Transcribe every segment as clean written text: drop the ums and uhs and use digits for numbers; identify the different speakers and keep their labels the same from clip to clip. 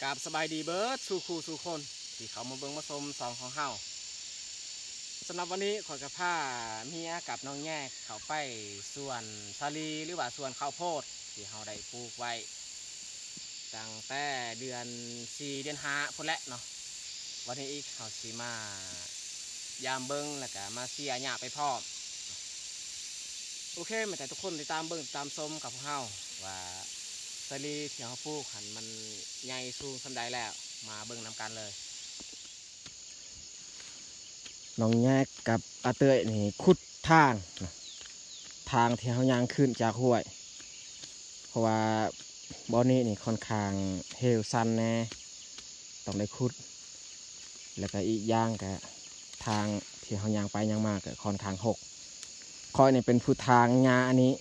Speaker 1: กราบสบายดีเบิร์ดสู่คู่สู่คนที่เขามาเบิ่งมาชมสองของเฮาสำหรับวันนี้ขอยกับผ้าเมียกับน้องแยกเขาไปส่วนสาลีหรือว่าส่วนข้าวโพดที่เฮาได้ปลูกไว้ตั้งแต่เดือน4เดือน5พุ่นแหละเนาะวันนี้อีกเฮาสิมายามเบิ่งแล้วก็มาเสียหญ้าไปพร้อมโอเคมาแต่ทุกคนติดตามเบิ่งตามชมกับพวกเฮาว่าสาลีที่เฮาปลูกหันมันใหญ่สูงสำใดแล้วมาเบิ่งนำกันเลยน้องแยกกับอาเตยนี่ขุดทางที่เขายางขึ้นจากห้วยเพราะว่าบ่อนี้นี่ค่อนข้างเฮลซันแน่ต้องได้ขุดแล้วก็อีกอย่างก็ทางที่เขายางไปยางมากก็ค่อนข้างหกคอยนี่เป็นผู้ทางยาอันนี้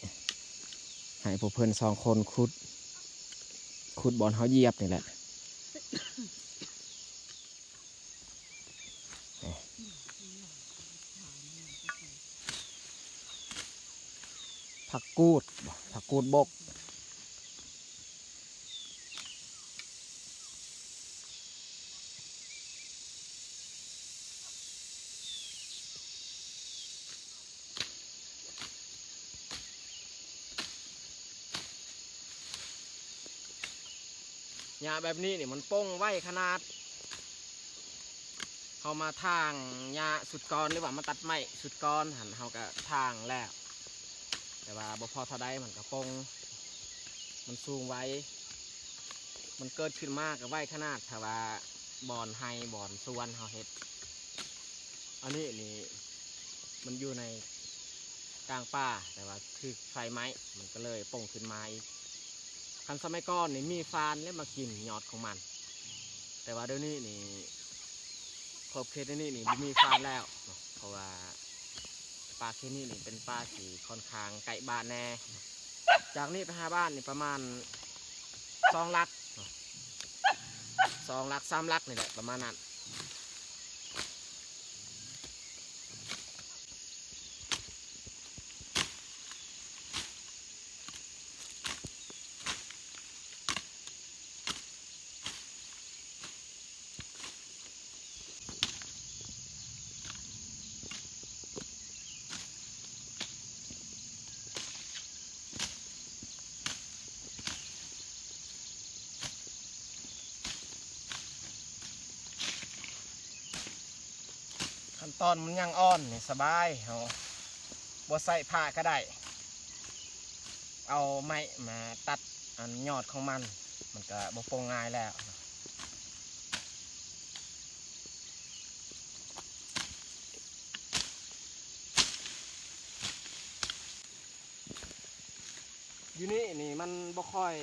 Speaker 1: ให้พวกเพื่อน2 คนขุดบอลเขาเหยียบนี่แหละผักกูดบกหญ้าแบบนี้นี่มันป้งไว้ขนาดเขามาทางหญ้าสุดก้อนหรือว่ามาตัดไม้สุดก้อนหันเขาก็ทางแล้วแต่ว่าบ่พอเท่าใดมันก็ป้งมันสูงไว้มันเกิดขึ้นมากกับไว้ขนาดถ้าว่าบอนไฮบอนสวนเขาเฮ็ดอันนี้นี่มันอยู่ในกลางป่าแต่ว่าคือไฟไม้มันก็เลยป่งขึ้นมาอีกคันสมัยก่อนนี่มีฟานแล้วมากินยอดของมันแต่ว่าเดี๋ยวนี้นี่ขอบเขตนี้นี่มีฟานแล้วเพราะว่าป่าเขตนี้นี่เป็นป่าสีค่อนข้างไกลบ้านแน่จากนี้ไปหาบ้านนี่ประมาณ2 ลัก2 ลัก3 ลักนี่แหละประมาณนั้นขั้นตอนมันยังอ่อนนี่สบายเอาบ่ใส่ผ้าก็ได้เอาไม้มาตัดอันยอดของมันก็บ่โปร่งง่ายแล้วอยู่นี่มันบ่ค่อย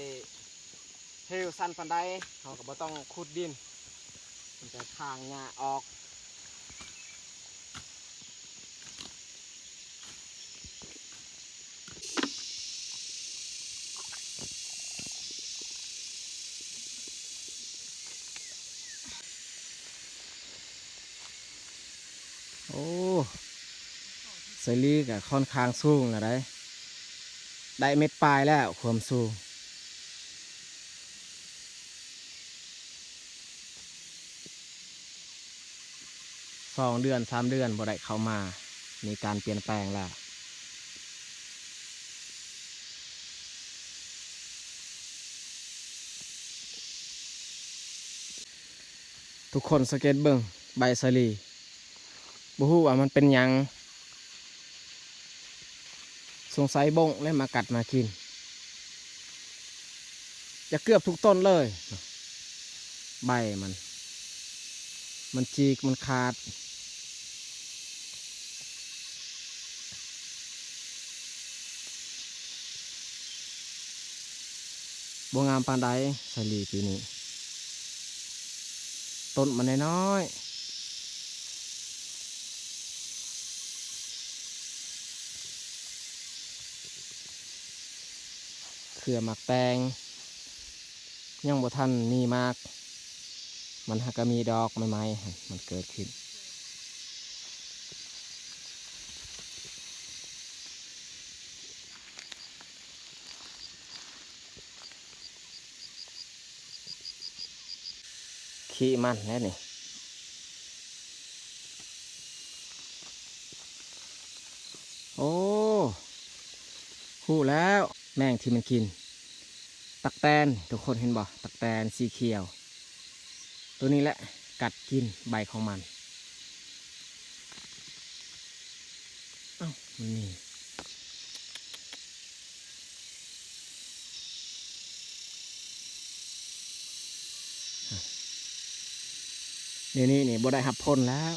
Speaker 1: เฮลซันปานใดเขาก็บ่ต้องขุดดินมันจะทางหญ้าออกโอ้ไซลีก็ค่อนข้างสูงนะได้เม็ดปลายแล้วความสูง2 เดือน3 เดือนบ่ได้เข้ามามีการเปลี่ยนแปลงแล้วทุกคนสังเกตเบิ่งใบสาลีบ่ฮู้ว่ามันเป็นหยังสงสัยบงเลยมากัดมากินจะเกือบทุกต้นเลยใบมันจีกมันขาดบ่งามปานใดสาลีปีนี้ต้นมันน้อยๆเครือหมักแตงยังบ่ทันมีมากมันหากมีดอกใหม่ๆมันเกิดขึ้น ขี้มันแน่นี่โอ้หูแล้วแมงที่มันกินตักแตนทุกคนเห็นบ่ตักแตนสีเขียวตัวนี้แหละกัดกินใบของมันอ้าวมันนี่เดี๋ยวนี้นี่บ่ได้หับพ่นแล้ว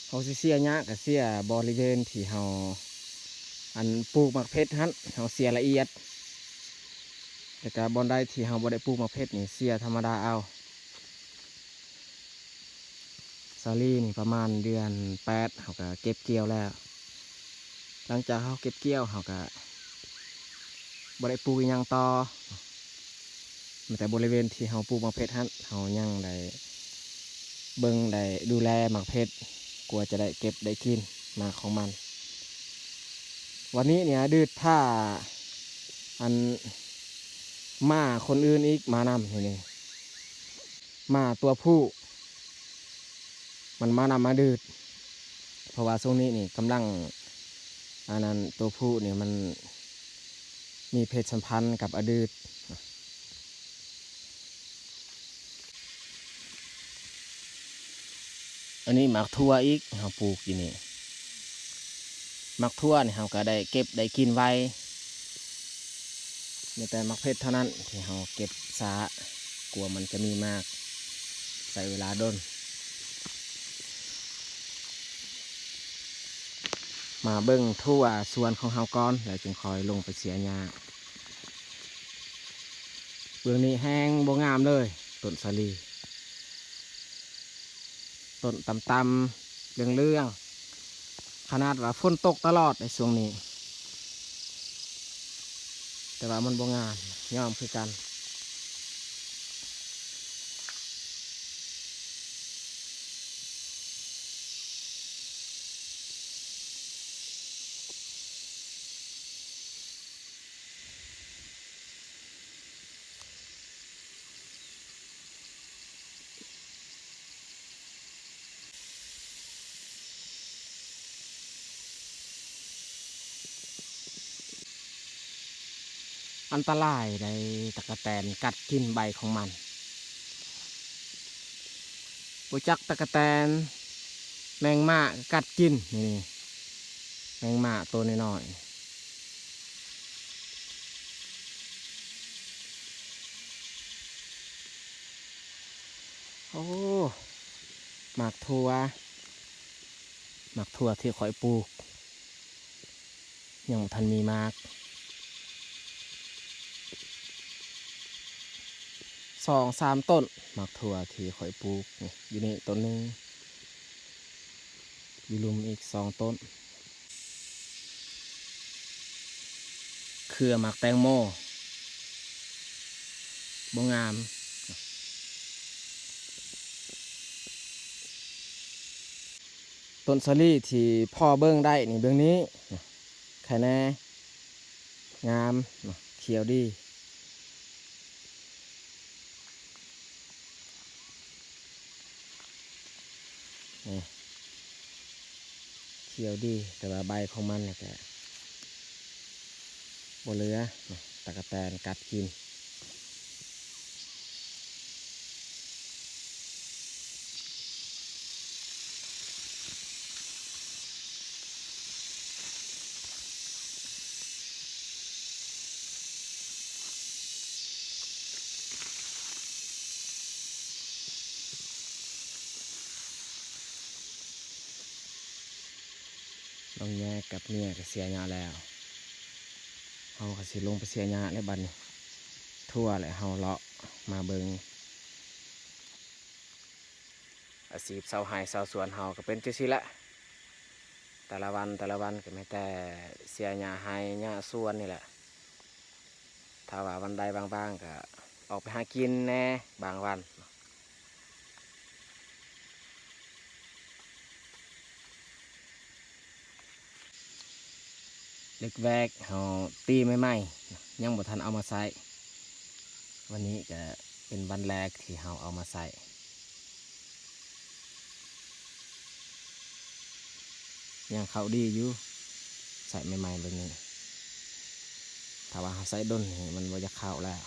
Speaker 1: เขาสิเสียยะกับเสียบริเวณที่เขาอันปลูกหมากเพชรฮั่นเขาเสียละเอียดแต่ก็บอนได้ที่เขาบ่ได้ปลูกหมากเพชรนี่เสียธรรมดาเอาซาลี่นี่ประมาณเดือน8เขาก็เก็บเกี่ยวแล้วหลังจากเขาเก็บเกี่ยวเขาก็บ่ได้ปลูกอิหยังต่อแต่บริเวณที่เขาปลูกหมากเพชรฮั่นเขายังได้เบิ่งได้ดูแลหมากเพชรกลัวจะได้เก็บได้กินหมากของมันวันนี้เนี่ยดืดผ้าอันมาคนอื่นอีกมานำนี่มาตัวผู้มันมานำมาดืดเพราะว่าช่วงนี้นี่กำลังอันนั้นตัวผู้เนี่ยมันมีเพศสัมพันธ์กับอดืดอันนี้หมักทั่วอีกเราปลูกอยู่นี่หมักทั่วนี่เราก็ได้เก็บได้กินไว้มีแต่หมักเพชรเท่านั้นที่เราเก็บช้ากลัวมันจะมีมากใส่เวลาด้นมาเบิ้งทั่วสวนของเฮาก่อนแล้วจึงคอยลงไปเสียหญ้าเบื้องนี้แห้งบ่งามเลยต้นสาลีต้นต่ำๆเรื่องๆขนาดว่าฝนตกตลอดในช่วงนี้แต่ว่ามันบ่งามย่อมคือกันอันตรายในตะกะแตนกัดกินใบของมันปูจักตะกะแตนแมงม่ากัดกินนี่แมงม่าตัวน้อยๆโอ้หมากทั่วหมากทั่วที่คอยปลูกยังทันมีมาก2-3ต้นหมากทั่วที่คอยปลูกนี่อยู่นี่ต้นหนึ่งอยู่ลุมอีก2 ต้นเครือหมากแตงโมบ่งามต้นสาลี่ที่พ่อเบิ้งได้นี่เบื้องนี้ไข่แน่งามเขียวดีนี่เขียวดีแต่ว่าใบของมันเนี่ยแกบเหลือตะกะแตนกัดกินน้องแย่กับเมียก็เสียหญ้าแล้วเฮาก็สิลงไปเสียหญ้าในบัดนี้ทั่วเลยเฮาเลาะมาเบิงอาชีพชาวไร่ชาวสวนเฮาก็เป็นจังซี่แหละแต่ละวันก็ไม่แต่เสียหญ้าไร่หญ้าสวนนี่แหละถ้าว่าวันใดบางๆก็ออกไปหากินแน่บางวัน เล็กแวกเฮาตีไม่ไหมยังบ่ทันเอามาใส่วันนี้ก็เป็นวันแรกที่เฮาเอามาใส่ยังเข้าดีอยู่ใส่ใหม่ๆแบบนี้ถ้าว่าเฮาใส่ด้นนี่มันบ่จะเข้าแล้ว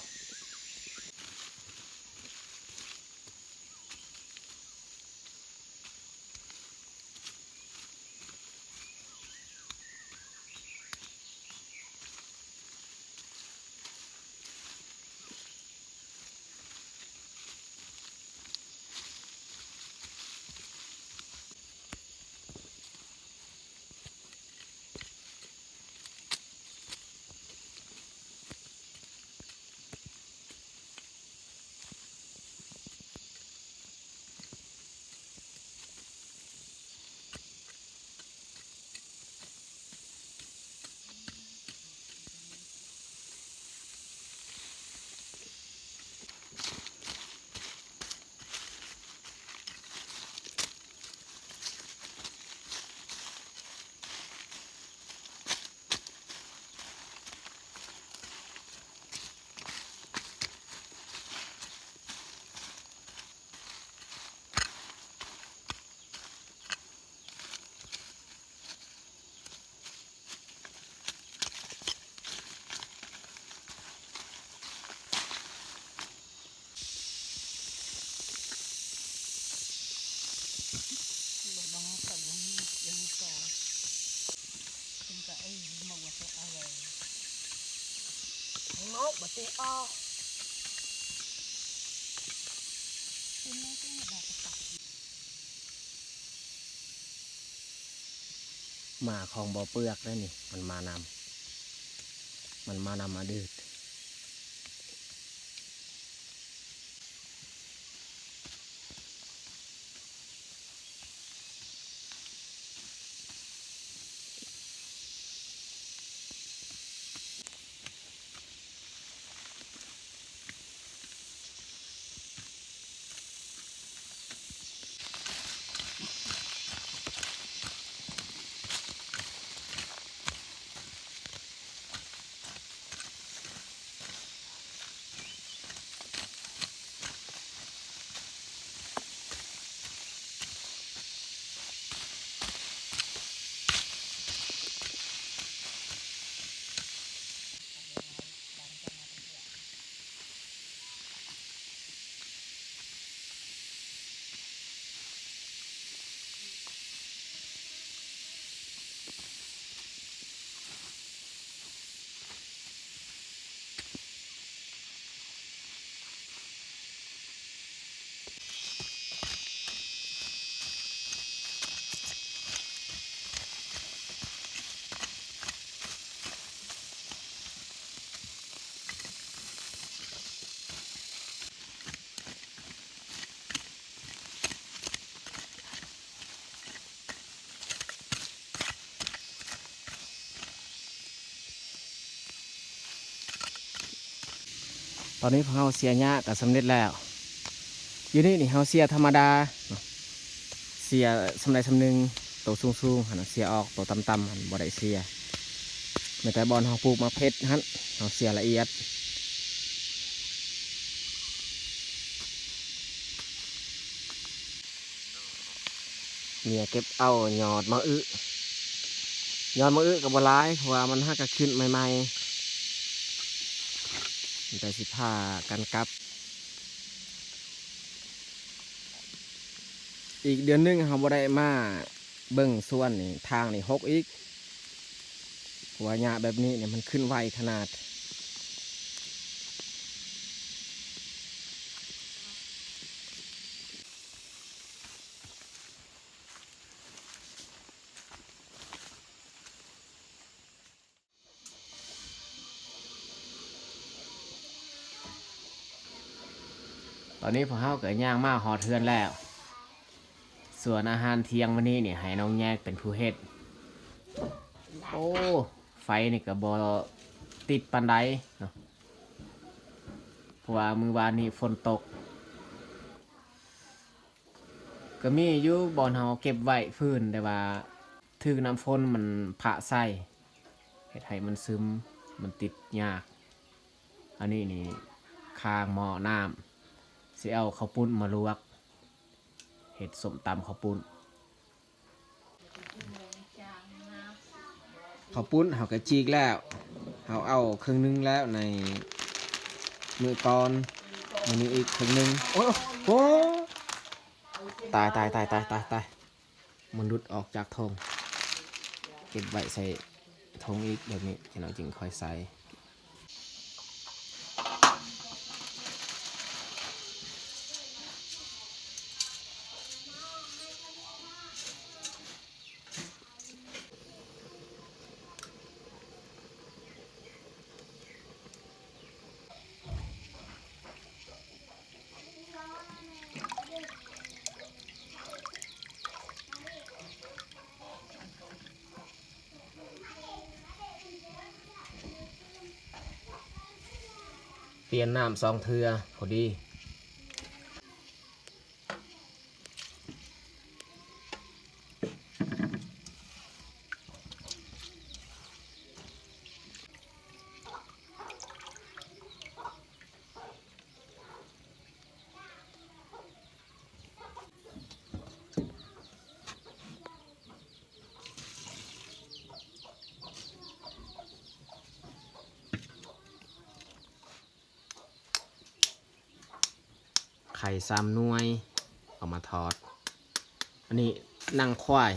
Speaker 2: ngốt bà ti o
Speaker 1: หมาของบ่อเปลือกได้นี่มันมานำมาดืดตอนนี้พวกเราเสียหญ้าก็สำเร็จแล้วอยู่นี่เฮาเสียธรรมดาเนาะเสียสำใดสำหนึ่งตัวสูงๆหันเสียออกตัวต่ำๆหันบ่ได้เสียแม้แต่บอนเฮาปลูกมะเพชรหันเฮาเสียละเอียดเมียเก็บเอายอดมะอึยอดมะอึกับบัวลายเพราะว่ามันหักกระขึ้นใหม่ๆมันแต่สิผ้ากันกับอีกเดือนหนึงเฮาบ่ได้มาเบิ่งส่วนนี่ทางนี่หกอีกเพราะว่าหญ้าแบบนี้เนี่ยมันขึ้นไวขนาดตอนนี้พวกเฮาเกิดย่างมาหอเทือนแล้วส่วนอาหารเที่ยงวันนี้เนี่ยให้น้องแยกเป็นผู้เฮ็ดโอ้ไฟนี่ก็บ่ติดปานใดเนาะเพราะว่ามื้อวานนี้ฝนตกก็มีอยู่บ่อนเฮาเก็บไว้ฟื้นแต่ว่าถึกน้ำฝนมันผะใส่ เฮ็ดให้มันซึมมันติดยากอันนี้นี่คางหม้อน้ำสิเอาข้าวปุ้นมาลวกเฮ็ดส้มตำข้าวปุ้นข้าวปุ้นเขาก็จีกแล้วเขาเอาครึ่งนึงแล้วในมือก่อนมันนี้อีกครึ่งนึงโอ้โหตายมันหลุดออกจากธงเก็บไว้ใส่ธงอีกแบบนี้เราจึงค่อยใส่เปลี่ยนน้ำ2 เทื่อพอดีไข่3 หน่วยเอามาทอดอันนี้นั่งควาย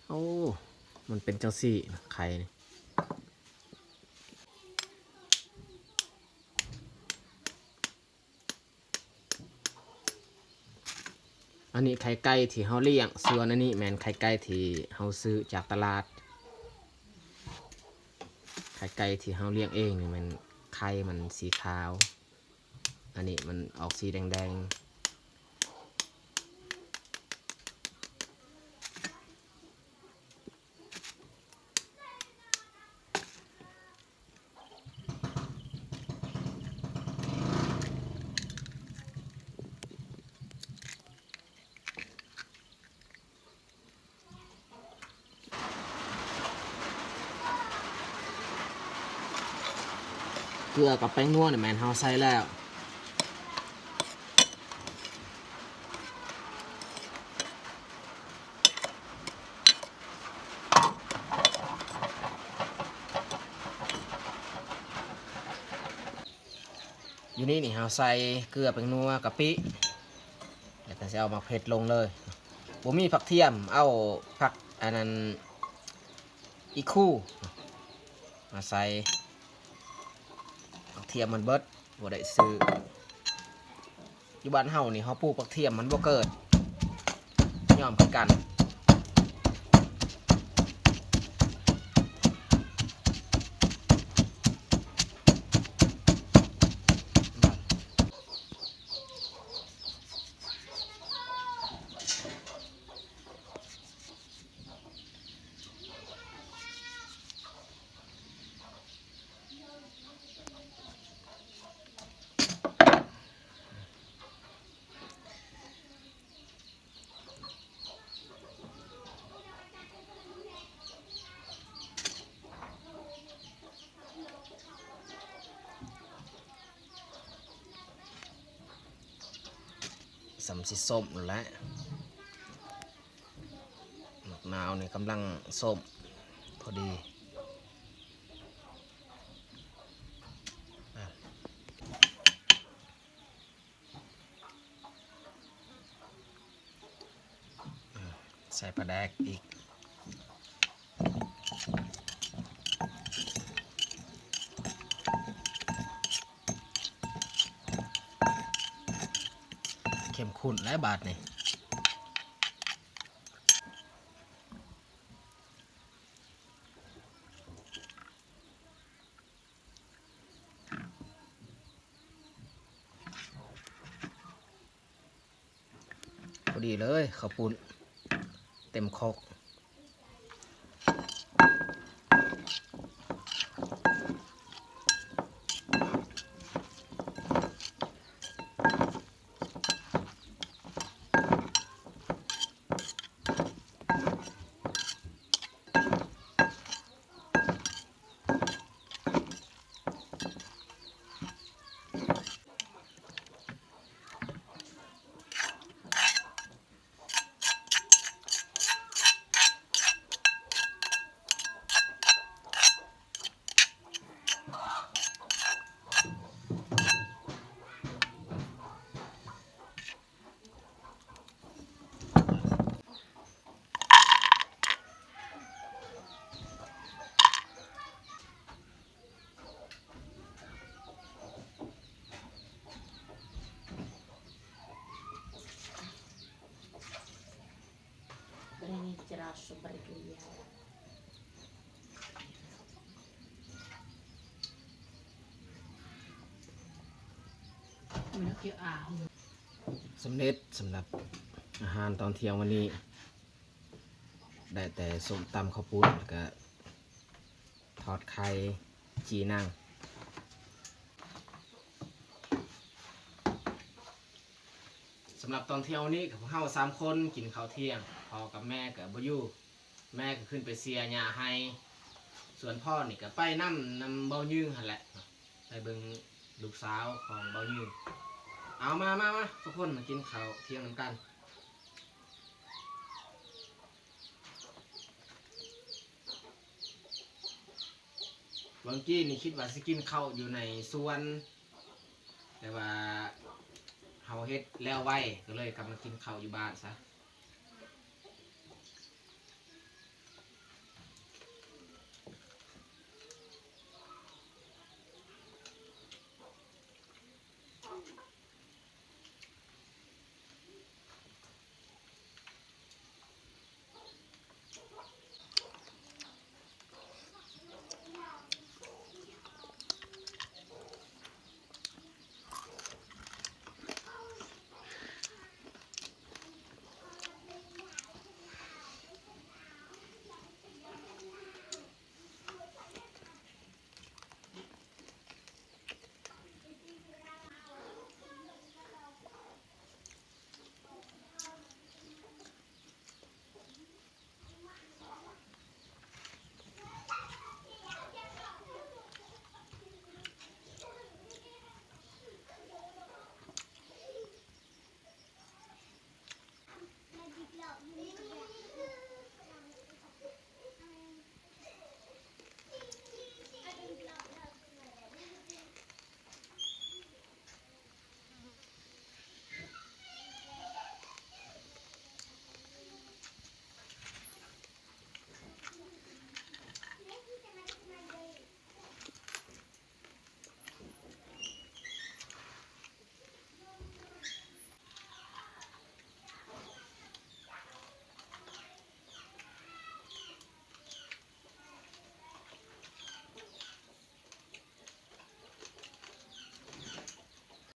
Speaker 1: โอ้มันเป็นเจ้าสี่ไข่นี่อันนี้ไข่ไก่ที่เฮาเลี้ยงส่วนอันนี้แม่นไข่ไก่ที่เฮาซื้อจากตลาดไข่ไก่ที่เฮาเลี้ยงเองนี่มันไข่มันสีขาวอันนี้มันออกสีแดงเกลือกับแป้งนัวเนี่ยแม่นเฮาใส่แล้วอยู่นี่เฮาใส่เกลือแป้งนัวกะปิแล้วก็จะเอามาเผ็ดลงเลยบ่มีผักเทียมเอาผักอันนั้นอีคู่มาใส่ผักเทียมมันเบิดบ่ได้ซื้ออยู่บ้านเฮานี่เฮาปลูกผักเทียมมันบ่เกิดยอมคือกันสำสิส้มและมะนาวนี่กำลังส้มพอดีใส่ปลาแดกอีกเข้มข้นและบาทนี่พอดีเลยข้าวปุ้นเต็มครก
Speaker 3: มันเกี่ยวอ่าว
Speaker 1: สำเร็จสำหรับอาหารตอนเที่ยงวันนี้ ได้แต่ส้มตำข้าวปุ้นแล้วก็ทอดไข่จีนั่งสำหรับตอนเที่ยงวันนี้กับพวกเฮา3 คนกินข้าวเที่ยงพ่อกับแม่กับบ่อยู่แม่ก็ขึ้นไปเสียหญ้าให้ส่วนพ่อนี่ก็ไปนำเบายืงหั่นแหละไปเบิ่งลูกสาวของเบายืงเอามาทุกคนมากินข้าวเที่ยงนำกันเมื่อกี้นี่คิดว่าสิกินข้าวอยู่ในสวนแต่ว่าเฮาเฮ็ดแล้วไว้ก็เลยกลับมากินข้าวอยู่บ้านซะ